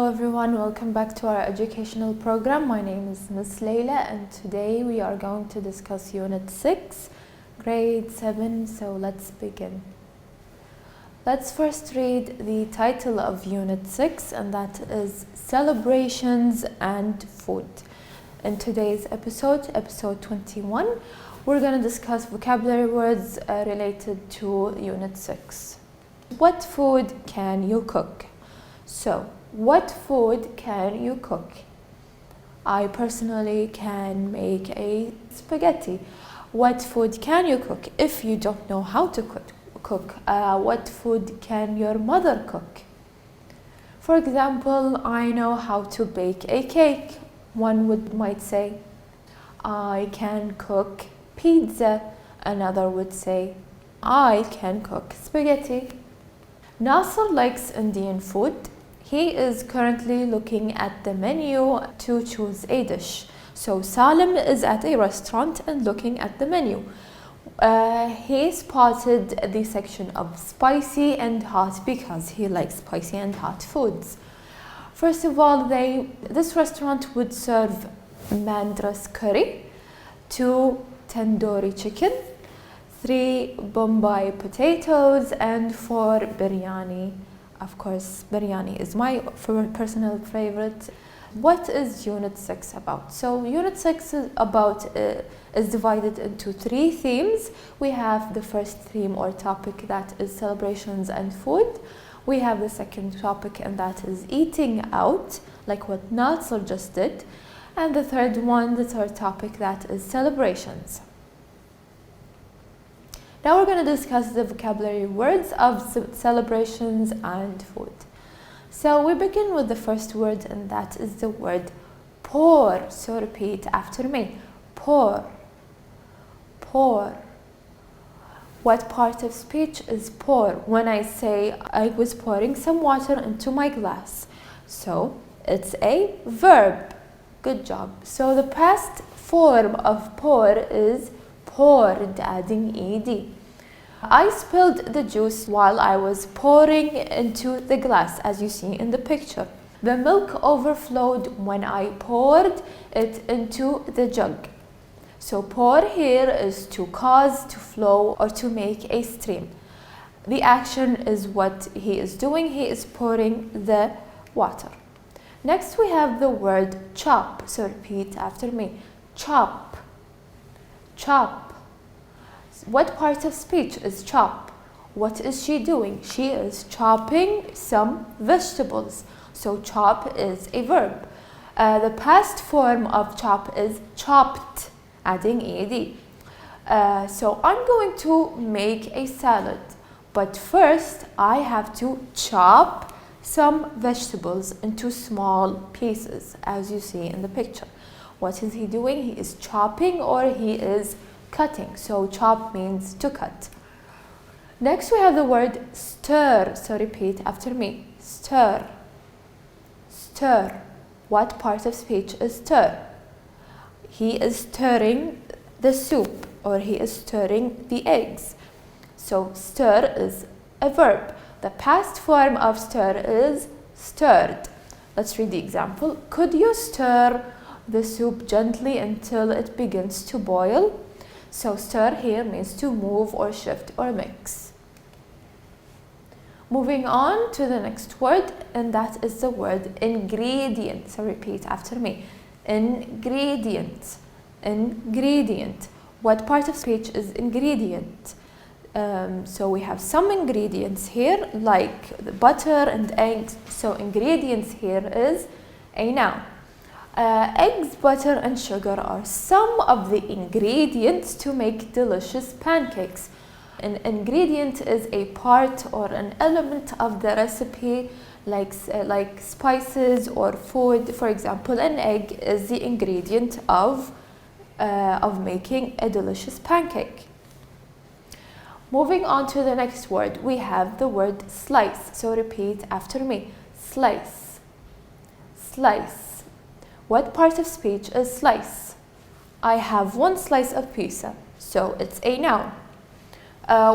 Hello everyone, welcome back to our educational program. My name is Miss Layla and today we are going to discuss Unit 6, Grade 7, so let's begin. Let's first read the title of Unit 6 and that is Celebrations and Food. In today's episode 21, we're going to discuss vocabulary words related to Unit 6. What food can you cook? So, what food can you cook? I personally can make a spaghetti. What food can you cook? If you don't know how to cook, what food can your mother cook? For example, I know how to bake a cake. One might say, I can cook pizza. Another would say, I can cook spaghetti. Nasser likes Indian food. He is currently looking at the menu to choose a dish. So Salim is at a restaurant and looking at the menu. He spotted the section of spicy and hot because he likes spicy and hot foods. First of all, this restaurant would serve Madras curry, 2 tandoori chicken, 3 Bombay potatoes, and 4 biryani. Of course, biryani is my personal favorite. What is Unit 6 about? So Unit 6 is divided into 3 themes. We have the first theme or topic, that is celebrations and food. We have the second topic, and that is eating out, like what Nasser just did. And the third topic, that is celebrations. Now we're going to discuss the vocabulary words of celebrations and food. So we begin with the first word, and that is the word pour. So repeat after me. Pour. Pour. What part of speech is pour? When I say I was pouring some water into my glass. So it's a verb. Good job. So the past form of pour is poured, adding ed. I spilled the juice while I was pouring into the glass, as you see in the picture. The milk overflowed when I poured it into the jug. So pour here is to cause to flow or to make a stream. The action is what he is doing. He is pouring the water. Next we have the word chop. So repeat after me. Chop. Chop. What part of speech is chop? What is she doing? She is chopping some vegetables. So chop is a verb. The past form of chop is chopped, adding ed. So I'm going to make a salad. But first I have to chop some vegetables into small pieces, as you see in the picture. What is he doing? He is chopping or he is cutting. So chop means to cut. Next we have the word stir. So repeat after me. Stir. Stir. What part of speech is stir? He is stirring the soup or he is stirring the eggs. So stir is a verb. The past form of stir is stirred. Let's read the example. Could you stir the soup gently until it begins to boil? So stir here means to move or shift or mix. Moving on to the next word, and that is the word ingredient. So repeat after me. Ingredient. Ingredient. What part of speech is ingredient? So we have some ingredients here like the butter and eggs. So ingredients here is a noun. Eggs, butter and sugar are some of the ingredients to make delicious pancakes. An ingredient is a part or an element of the recipe, like spices or food. For example, an egg is the ingredient of making a delicious pancake. Moving on to the next word, we have the word slice. So repeat after me. Slice. Slice. What part of speech is slice? I have 1 slice of pizza, so it's a noun.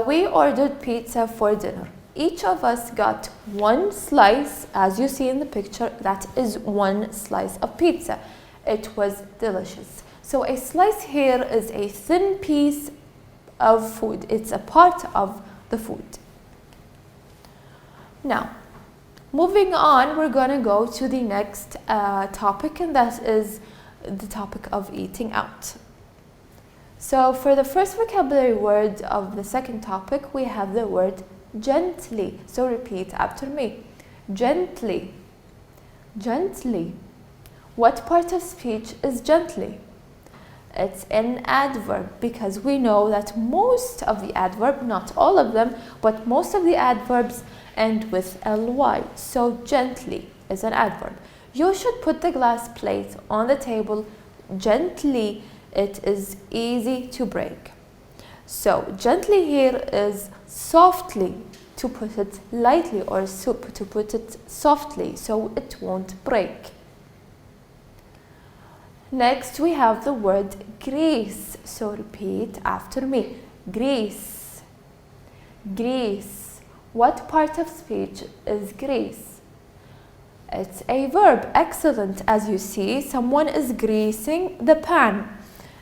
We ordered pizza for dinner. each of us got one slice, as you see in the picture, that is one slice of pizza. It was delicious. So a slice here is a thin piece of food. It's a part of the food. Now, moving on, we're going to go to the next topic, and that is the topic of eating out. So for the first vocabulary word of the second topic, we have the word gently. So repeat after me. Gently. Gently. What part of speech is gently? It's an adverb, because we know that most of the adverb, not all of them, but most of the adverbs end with ly. So gently is an adverb. You should put the glass plate on the table gently. It is easy to break. So gently here is softly, to put it lightly, or to put it softly so it won't break. Next we have the word grease. So repeat after me. Grease. Grease. What part of speech is grease? It's a verb. Excellent. As you see, someone is greasing the pan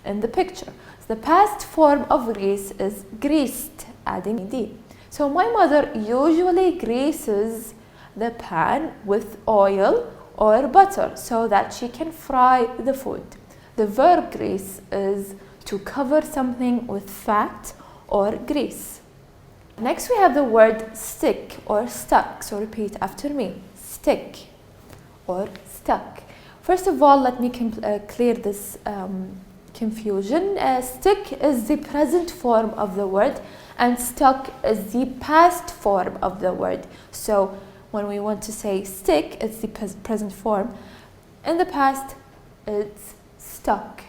in the picture. The past form of grease is greased, adding ed. So my mother usually greases the pan with oil or butter so that she can fry the food. The verb grease is to cover something with fat or grease. Next we have the word stick or stuck. So repeat after me. Stick or stuck. First of all, let me clear this confusion. Stick is the present form of the word, and stuck is the past form of the word. So when we want to say stick, it's the present form. In the past, it's stuck.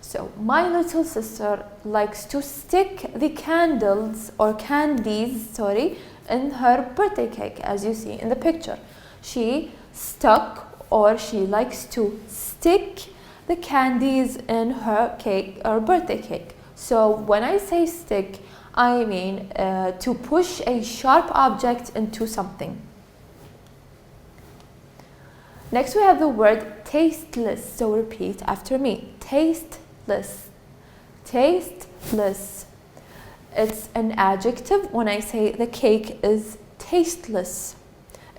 So my little sister likes to stick the candles or candies, in her birthday cake, as you see in the picture. She stuck, or she likes to stick the candies in her cake or birthday cake. So when I say stick, I mean to push a sharp object into something. Next we have the word tasteless. So repeat after me. Tasteless. Tasteless. It's an adjective. When I say the cake is tasteless,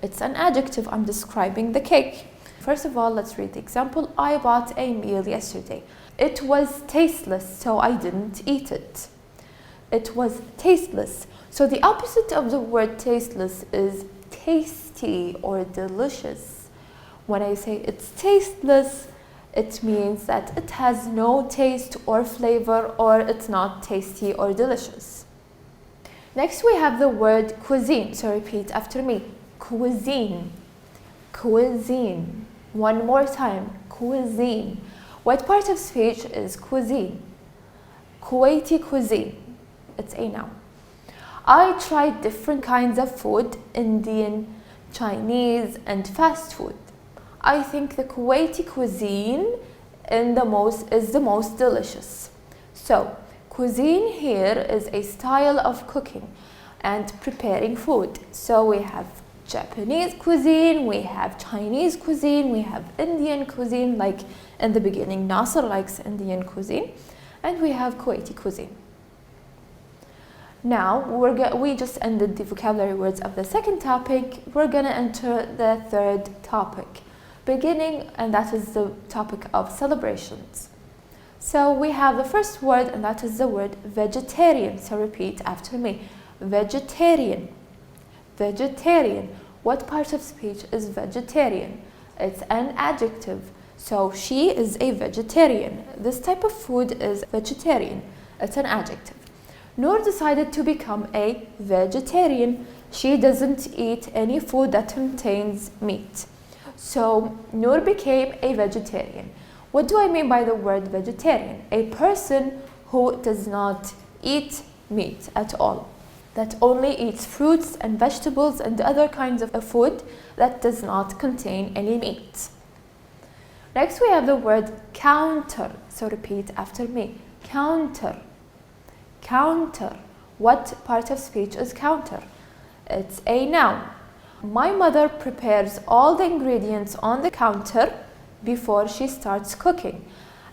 it's an adjective. I'm describing the cake. First of all, let's read the example. I bought a meal yesterday. It was tasteless, so I didn't eat it. It was tasteless. So the opposite of the word tasteless is tasty or delicious. When I say it's tasteless, it means that it has no taste or flavor, or it's not tasty or delicious. Next we have the word cuisine. So repeat after me. Cuisine. Cuisine. One more time. Cuisine. What part of speech is cuisine? Kuwaiti cuisine. It's a noun. I tried different kinds of food, Indian, Chinese, and fast food. I think the Kuwaiti cuisine is the most delicious. So, cuisine here is a style of cooking and preparing food. So we have Japanese cuisine, we have Chinese cuisine, we have Indian cuisine, like in the beginning Nasser likes Indian cuisine, and we have Kuwaiti cuisine. Now, we just ended the vocabulary words of the second topic. We're going to enter the third topic, beginning, and that is the topic of celebrations. So we have the first word, and that is the word vegetarian. So repeat after me. Vegetarian. Vegetarian. What part of speech is vegetarian? It's an adjective. So she is a vegetarian. This type of food is vegetarian. It's an adjective. Noor decided to become a vegetarian. She doesn't eat any food that contains meat. So Noor became a vegetarian. What do I mean by the word vegetarian? A person who does not eat meat at all, that only eats fruits and vegetables and other kinds of food that does not contain any meat. Next we have the word counter. So repeat after me. Counter. Counter. What part of speech is counter? It's a noun. My mother prepares all the ingredients on the counter before she starts cooking.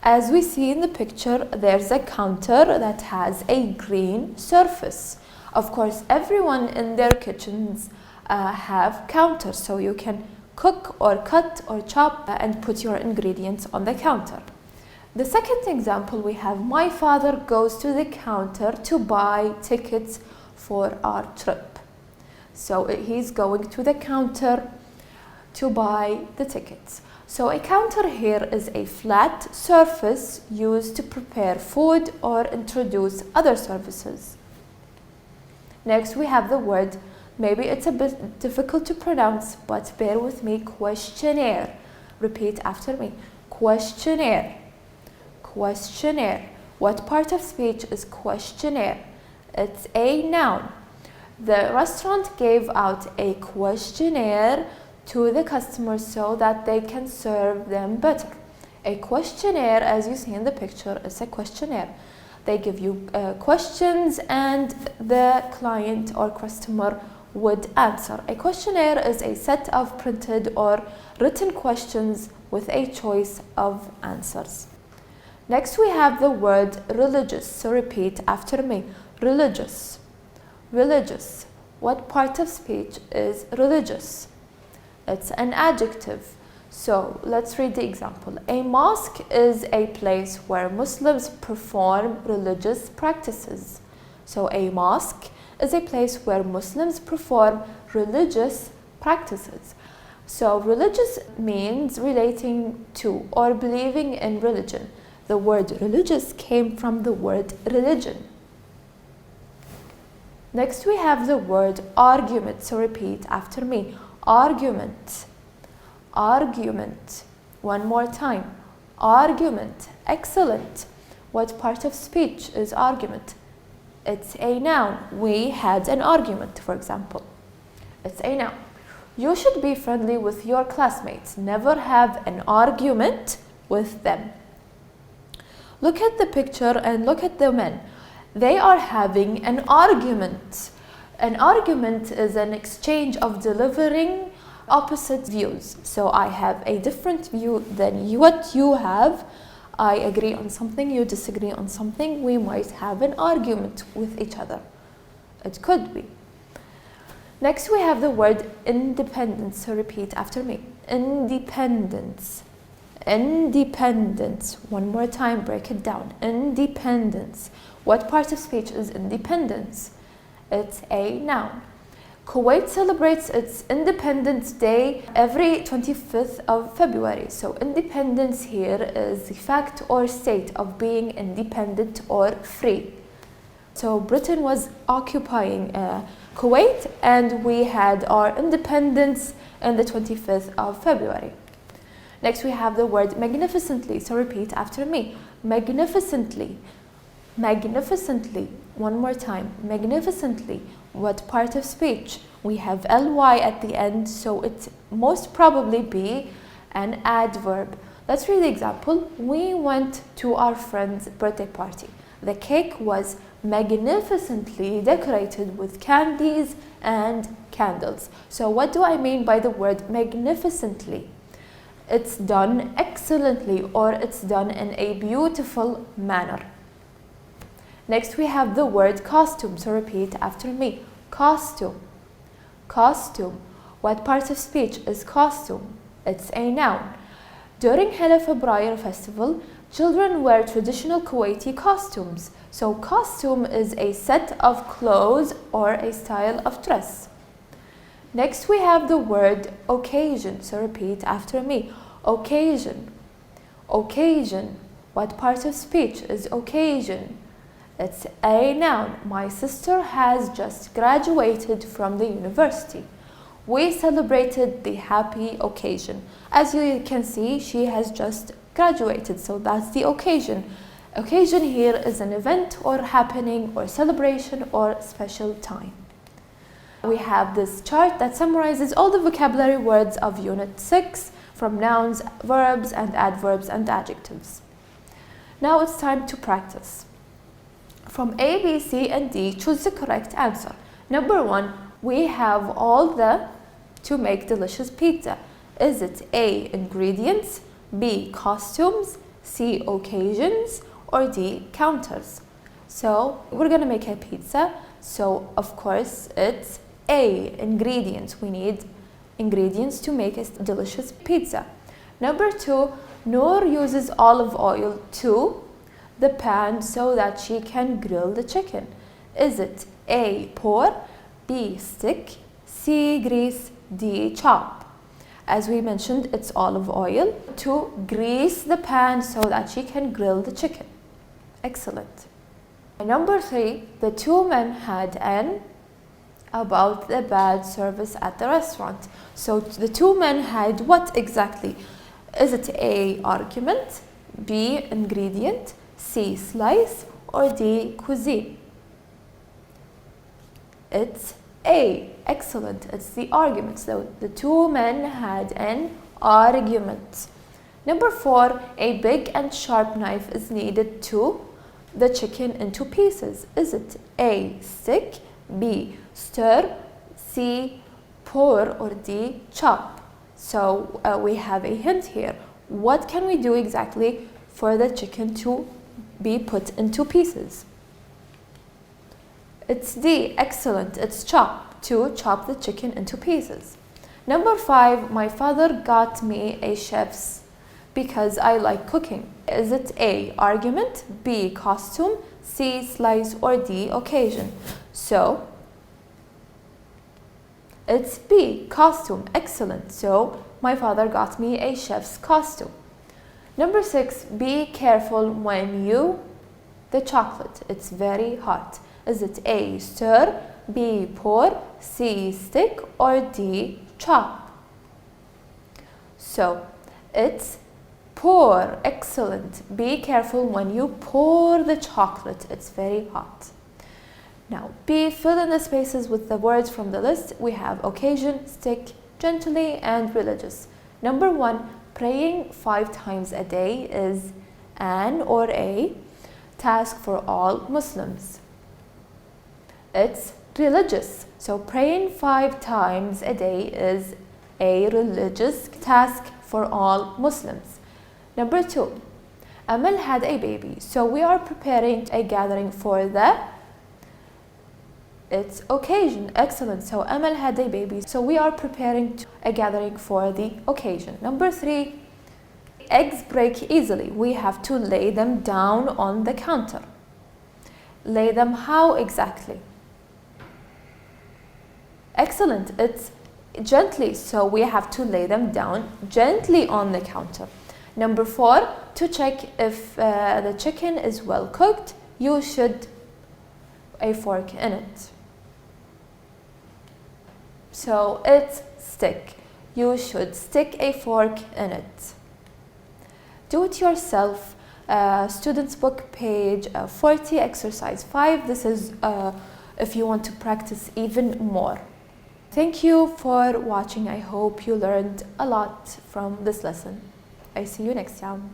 As we see in the picture, there's a counter that has a green surface. Of course, everyone in their kitchens have counters, so you can cook or cut or chop and put your ingredients on the counter. The second example we have, my father goes to the counter to buy tickets for our trip. So he's going to the counter to buy the tickets. So a counter here is a flat surface used to prepare food or introduce other services. Next we have the word, maybe it's a bit difficult to pronounce, but bear with me, questionnaire. Repeat after me, questionnaire. Questionnaire. What part of speech is questionnaire? It's a noun. The restaurant gave out a questionnaire to the customers so that they can serve them better. A questionnaire, as you see in the picture, is a questionnaire. They give you questions and the client or customer would answer. A questionnaire is a set of printed or written questions with a choice of answers. Next we have the word religious, so repeat after me, religious. Religious. What part of speech is religious? It's an adjective. So let's read the example. A mosque is a place where Muslims perform religious practices. So a mosque is a place where Muslims perform religious practices. So religious means relating to or believing in religion. The word religious came from the word religion. Next we have the word argument, so repeat after me, argument. Argument. One more time, argument. Excellent. What part of speech is argument? It's a noun. We had an argument, for example. It's a noun. You should be friendly with your classmates. Never have an argument with them. Look at the picture and look at the men. They are having an argument. An argument is an exchange of delivering opposite views. So I have a different view than what you have. I agree on something, you disagree on something. We might have an argument with each other. It could be. Next we have the word independence. So repeat after me. Independence. Independence. One more time, break it down. Independence. What part of speech is independence? It's a noun. Kuwait celebrates its Independence Day every 25th of February. So independence here is the fact or state of being independent or free. So Britain was occupying Kuwait and we had our independence on the 25th of February. Next we have the word magnificently. So repeat after me. Magnificently. Magnificently. One more time. Magnificently. What part of speech? We have ly at the end, so it most probably be an adverb. Let's read the example. We went to our friend's birthday party. The cake was magnificently decorated with candies and candles. So what do I mean by the word magnificently? It's done excellently or it's done in a beautiful manner. Next we have the word costume, so repeat after me. Costume. Costume. What part of speech is costume? It's a noun. During Hela February festival, children wear traditional Kuwaiti costumes. So costume is a set of clothes or a style of dress. Next we have the word occasion, so repeat after me. Occasion. Occasion. What part of speech is occasion? It's a noun. My sister has just graduated from the university. We celebrated the happy occasion. As you can see, she has just graduated, so that's the occasion. Occasion here is an event or happening or celebration or special time. We have this chart that summarizes all the vocabulary words of Unit 6 from nouns, verbs, and adverbs and adjectives. Now it's time to practice. From A, B, C, and D, choose the correct answer. Number 1, we have all the to make delicious pizza. Is it A, ingredients, B, costumes, C, occasions, or D, counters? So we're gonna make a pizza, so of course it's A, ingredients. We need ingredients to make a delicious pizza. Number 2, Noor uses olive oil to the pan so that she can grill the chicken. Is it A, pour, B, stick, C, grease, D, chop? As we mentioned, it's olive oil to grease the pan so that she can grill the chicken. Excellent. Number 3, the two men had an about the bad service at the restaurant. So the two men had what exactly? Is it A, argument, B, ingredient, C, slice, or D, cuisine? It's A. Excellent. It's the argument. So the two men had an argument. Number 4, a big and sharp knife is needed to the chicken into pieces. Is it A, stick, B, stir, C, pour, or D, chop? So we have a hint here. What can we do exactly for the chicken to be put into pieces? It's D. Excellent. It's chop, to chop the chicken into pieces. Number 5, my father got me a chef's because I like cooking. Is it A, argument, B, costume, C, slice, or D, occasion? So it's B, costume. Excellent. So my father got me a chef's costume. Number 6, be careful when you the chocolate. It's very hot. Is it A, stir, B, pour, C, stick, or D, chop? So it's pour. Excellent. Be careful when you pour the chocolate. It's very hot. Now B, fill in the spaces with the words from the list. We have occasion, stick, gently, and religious. Number 1, praying 5 times a day is an or a task for all Muslims. It's religious. So praying 5 times a day is a religious task for all Muslims. Number 2, Amal had a baby. So we are preparing a gathering for the it's occasion. Excellent. So Amal had a baby. So we are preparing a gathering for the occasion. Number 3, eggs break easily. We have to lay them down on the counter. Lay them how exactly? Excellent. It's gently. So we have to lay them down gently on the counter. Number 4, to check if the chicken is well cooked, you should a fork in it. So it's stick. You should stick a fork in it. Do it yourself. Students book page 40, exercise 5. This is if you want to practice even more. Thank you for watching. I hope you learned a lot from this lesson. I see you next time.